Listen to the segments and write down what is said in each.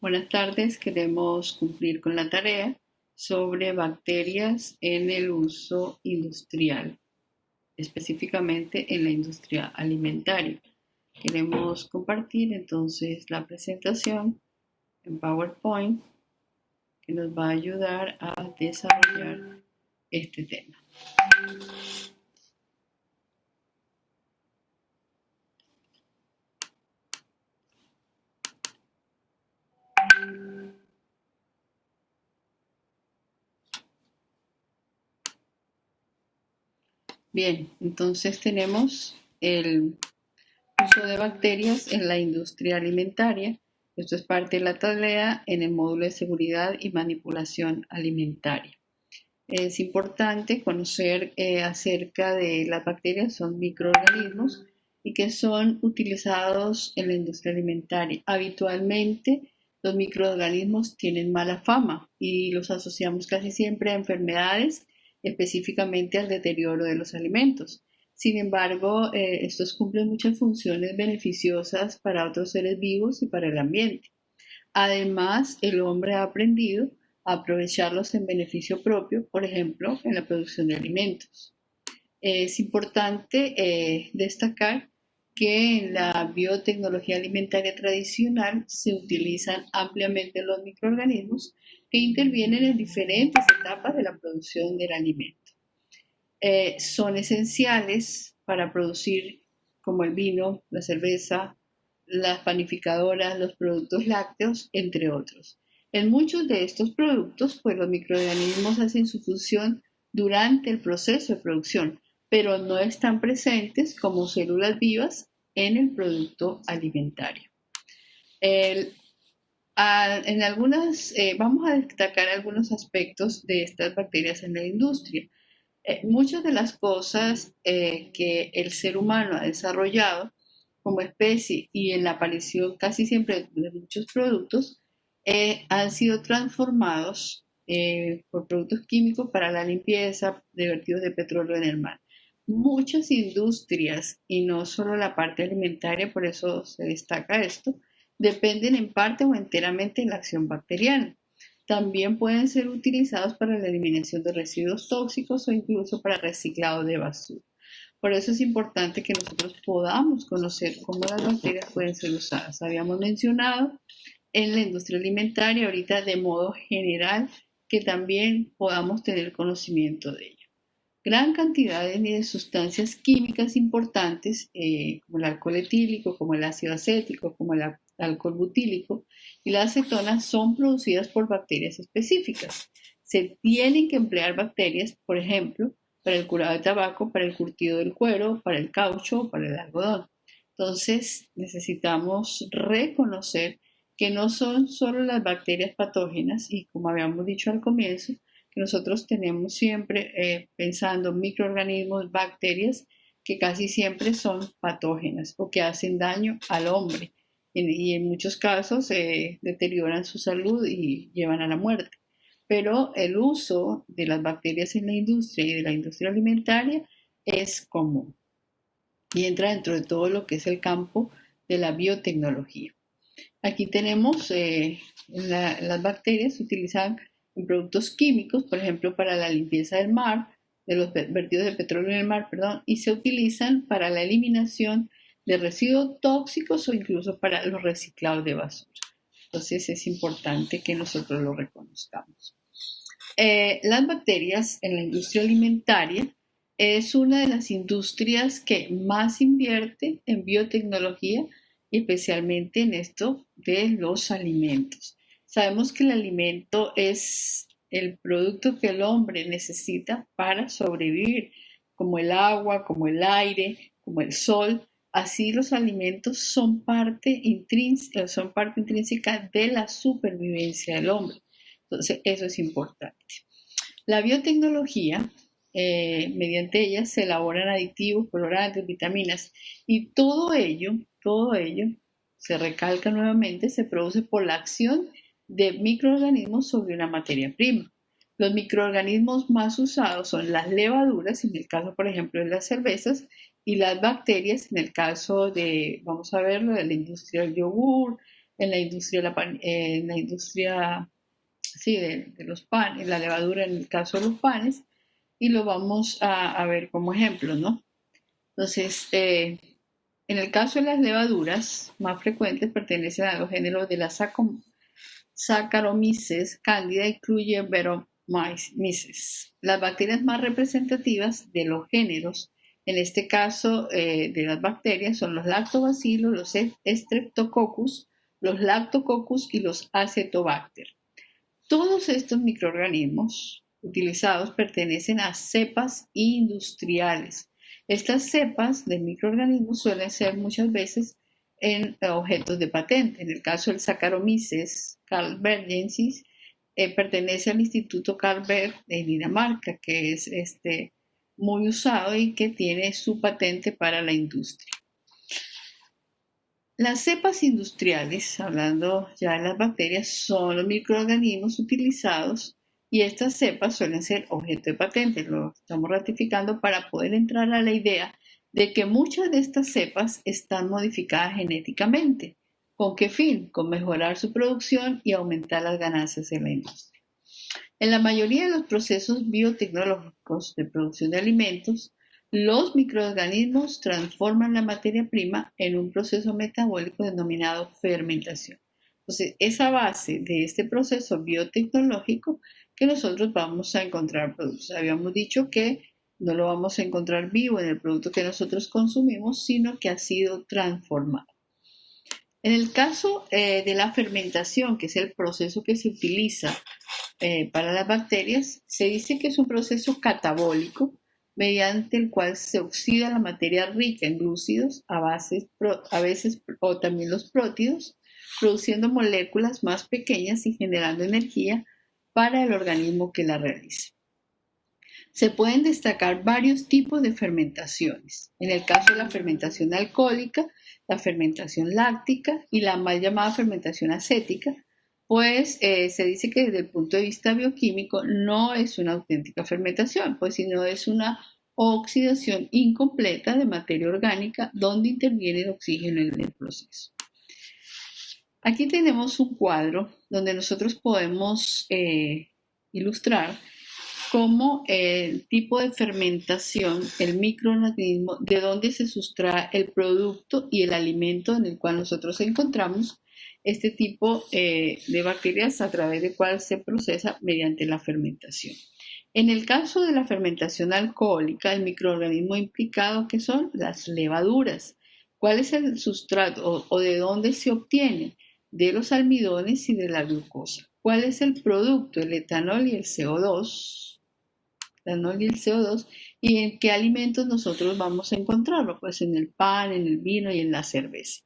Buenas tardes, queremos cumplir con la tarea sobre bacterias en el uso industrial, específicamente en la industria alimentaria. Queremos compartir entonces la presentación en PowerPoint que nos va a ayudar a desarrollar este tema. Bien, entonces tenemos el uso de bacterias en la industria alimentaria. Esto es parte de la tarea en el módulo de seguridad y manipulación alimentaria. Es importante conocer acerca de las bacterias, son microorganismos y que son utilizados en la industria alimentaria. Habitualmente los microorganismos tienen mala fama y los asociamos casi siempre a enfermedades, específicamente al deterioro de los alimentos. Sin embargo, estos cumplen muchas funciones beneficiosas para otros seres vivos y para el ambiente. Además, el hombre ha aprendido a aprovecharlos en beneficio propio, por ejemplo, en la producción de alimentos. Es importante destacar que en la biotecnología alimentaria tradicional se utilizan ampliamente los microorganismos que intervienen en diferentes etapas de la producción del alimento. Son esenciales para producir como el vino, la cerveza, las panificadoras, los productos lácteos, entre otros. En muchos de estos productos, pues los microorganismos hacen su función durante el proceso de producción, pero no están presentes como células vivas en el producto alimentario. Vamos a destacar algunos aspectos de estas bacterias en la industria. Muchas de las cosas que el ser humano ha desarrollado como especie y en la aparición casi siempre de muchos productos han sido transformados por productos químicos para la limpieza de vertidos de petróleo en el mar. Muchas industrias, y no solo la parte alimentaria, por eso se destaca esto, dependen en parte o enteramente de la acción bacteriana. También pueden ser utilizados para la eliminación de residuos tóxicos o incluso para reciclado de basura. Por eso es importante que nosotros podamos conocer cómo las bacterias pueden ser usadas. Habíamos mencionado en la industria alimentaria ahorita de modo general que también podamos tener conocimiento de ello. Gran cantidad de sustancias químicas importantes, como el alcohol etílico, como el ácido acético, como el alcohol butílico y la acetona, son producidas por bacterias específicas. Se tienen que emplear bacterias, por ejemplo, para el curado de tabaco, para el curtido del cuero, para el caucho o para el algodón. Entonces, necesitamos reconocer que no son solo las bacterias patógenas y, como habíamos dicho al comienzo, que nosotros tenemos siempre pensando microorganismos, bacterias, que casi siempre son patógenas o que hacen daño al hombre y en muchos casos deterioran su salud y llevan a la muerte. Pero el uso de las bacterias en la industria y de la industria alimentaria es común y entra dentro de todo lo que es el campo de la biotecnología. Aquí tenemos las bacterias se utilizan en productos químicos, por ejemplo, para la limpieza del mar, de los vertidos de petróleo en el mar, perdón, y se utilizan para la eliminación de residuos tóxicos o incluso para los reciclados de basura. Entonces es importante que nosotros lo reconozcamos. Las bacterias en la industria alimentaria es una de las industrias que más invierte en biotecnología y especialmente en esto de los alimentos. Sabemos que el alimento es el producto que el hombre necesita para sobrevivir, como el agua, como el aire, como el sol. Así los alimentos son parte intrínseca de la supervivencia del hombre. Entonces, eso es importante. La biotecnología, mediante ella se elaboran aditivos, colorantes, vitaminas y todo ello, se recalca nuevamente, se produce por la acción de microorganismos sobre una materia prima. Los microorganismos más usados son las levaduras, en el caso, por ejemplo, de las cervezas, y las bacterias, en el caso de, vamos a verlo, de la industria del yogur, en la industria, en la industria sí, de los panes, la levadura en el caso de los panes, y lo vamos a ver como ejemplo, ¿no? Entonces, en el caso de las levaduras más frecuentes pertenecen a los géneros de la Saccharomyces cándida, incluye Brettanomyces. Las bacterias más representativas de los géneros, en este caso de las bacterias, son los lactobacillus, los streptococcus, los lactococcus y los acetobacter. Todos estos microorganismos utilizados pertenecen a cepas industriales. Estas cepas de microorganismos suelen ser muchas veces en objetos de patente. En el caso del Saccharomyces carlsbergensis, pertenece al Instituto Carlsberg de Dinamarca, que es muy usado y que tiene su patente para la industria. Las cepas industriales, hablando ya de las bacterias, son los microorganismos utilizados y estas cepas suelen ser objeto de patente. Lo estamos ratificando para poder entrar a la idea de que muchas de estas cepas están modificadas genéticamente. ¿Con qué fin? Con mejorar su producción y aumentar las ganancias en la industria. En la mayoría de los procesos biotecnológicos de producción de alimentos, los microorganismos transforman la materia prima en un proceso metabólico denominado fermentación. Entonces, es a base de este proceso biotecnológico que nosotros vamos a encontrar productos. Habíamos dicho que no lo vamos a encontrar vivo en el producto que nosotros consumimos, sino que ha sido transformado. En el caso de la fermentación, que es el proceso que se utiliza para las bacterias, se dice que es un proceso catabólico mediante el cual se oxida la materia rica en glúcidos, a veces o también los prótidos, produciendo moléculas más pequeñas y generando energía para el organismo que la realiza. Se pueden destacar varios tipos de fermentaciones. En el caso de la fermentación alcohólica, la fermentación láctica y la mal llamada fermentación acética, pues se dice que desde el punto de vista bioquímico no es una auténtica fermentación, pues sino es una oxidación incompleta de materia orgánica donde interviene el oxígeno en el proceso. Aquí tenemos un cuadro donde nosotros podemos ilustrar cómo el tipo de fermentación, el microorganismo, de dónde se sustrae el producto y el alimento en el cual nosotros encontramos este tipo de bacterias a través del cual se procesa mediante la fermentación. En el caso de la fermentación alcohólica, el microorganismo implicado que son las levaduras. ¿Cuál es el sustrato o de dónde se obtiene? De los almidones y de la glucosa. ¿Cuál es el producto? El etanol y el CO2. ¿Y en qué alimentos nosotros vamos a encontrarlo? Pues en el pan, en el vino y en la cerveza.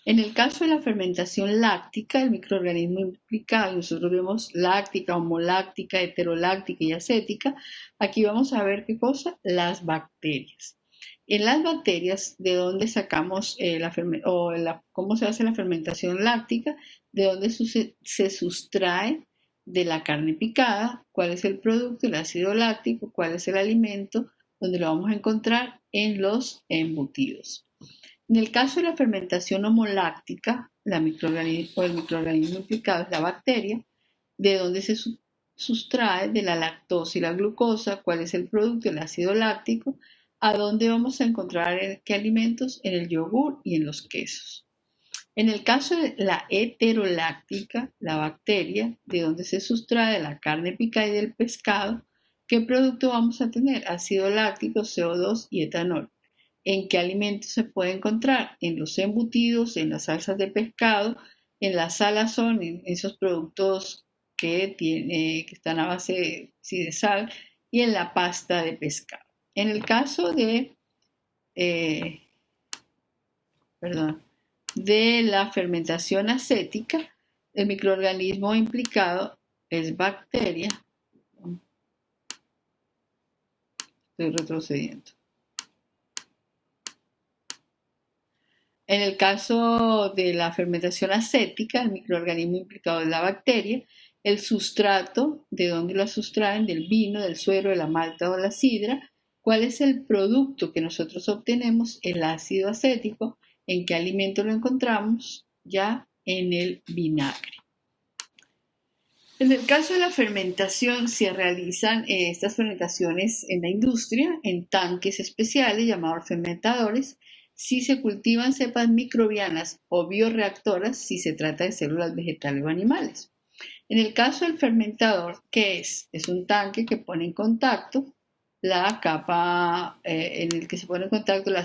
En el caso de la fermentación láctica, el microorganismo implicado, nosotros vemos láctica, homoláctica, heteroláctica y acética. Aquí vamos a ver qué cosa, las bacterias. En las bacterias, ¿de dónde sacamos cómo se hace la fermentación láctica? ¿De dónde se sustrae? De la carne picada. ¿Cuál es el producto? El ácido láctico. ¿Cuál es el alimento? Donde lo vamos a encontrar en los embutidos. En el caso de la fermentación homoláctica, el microorganismo implicado es la bacteria, de donde se sustrae de la lactosa y la glucosa, cuál es el producto, el ácido láctico, a dónde vamos a encontrar qué alimentos, en el yogur y en los quesos. En el caso de la heteroláctica, la bacteria, de donde se sustrae de la carne picada y del pescado, ¿qué producto vamos a tener? Ácido láctico, CO2 y etanol. ¿En qué alimentos se puede encontrar? En los embutidos, en las salsas de pescado, en la salazón, en esos productos que están a base de sal, y en la pasta de pescado. En el caso de la fermentación acética, el microorganismo implicado es bacteria. Estoy retrocediendo. En el caso de la fermentación acética, el microorganismo implicado es la bacteria, el sustrato, de donde la sustraen, del vino, del suero, de la malta o la sidra. ¿Cuál es el producto que nosotros obtenemos? El ácido acético. ¿En qué alimento lo encontramos? Ya en el vinagre. En el caso de la fermentación, se realizan estas fermentaciones en la industria, en tanques especiales llamados fermentadores, si se cultivan cepas microbianas o bioreactoras, si se trata de células vegetales o animales. En el caso del fermentador, ¿qué es? Es un tanque que pone en contacto la capa en el que se pone en contacto la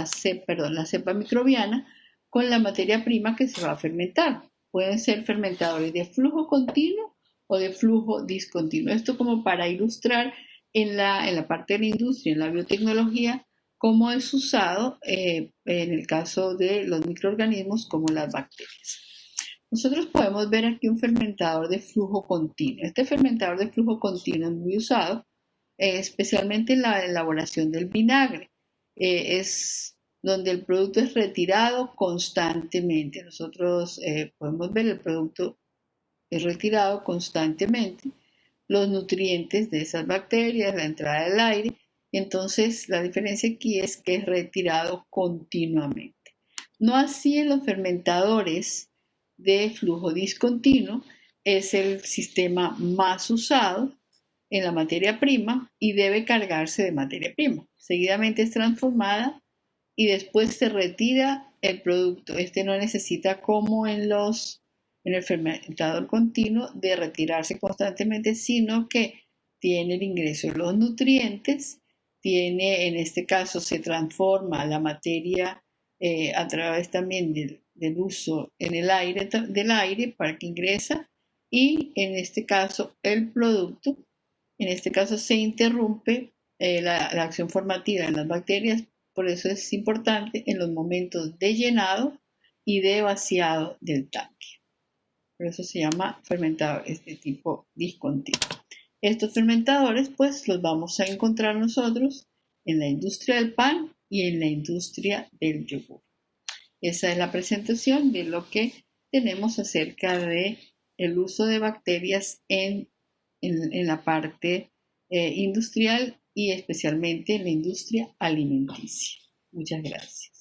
cepa microbiana con la materia prima que se va a fermentar. Pueden ser fermentadores de flujo continuo o de flujo discontinuo. Esto como para ilustrar en la parte de la industria, en la biotecnología, cómo es usado en el caso de los microorganismos como las bacterias. Nosotros podemos ver aquí un fermentador de flujo continuo. Este fermentador de flujo continuo es muy usado, especialmente en la elaboración del vinagre. Es donde el producto es retirado constantemente. Nosotros podemos ver el producto es retirado constantemente, los nutrientes de esas bacterias, la entrada del aire. Entonces, la diferencia aquí es que es retirado continuamente. No así en los fermentadores de flujo discontinuo, es el sistema más usado en la materia prima y debe cargarse de materia prima. Seguidamente es transformada y después se retira el producto. Este no necesita, como en el fermentador continuo, de retirarse constantemente, sino que tiene el ingreso de los nutrientes, en este caso se transforma la materia a través también del uso en el aire, del aire para que ingresa, y en este caso el producto, en este caso se interrumpe la acción formativa en las bacterias. Por eso es importante en los momentos de llenado y de vaciado del tanque. Por eso se llama fermentadores de tipo discontinuo. Estos fermentadores pues los vamos a encontrar nosotros en la industria del pan y en la industria del yogur. Esa es la presentación de lo que tenemos acerca de el uso de bacterias en la parte industrial y especialmente en la industria alimenticia. Muchas gracias.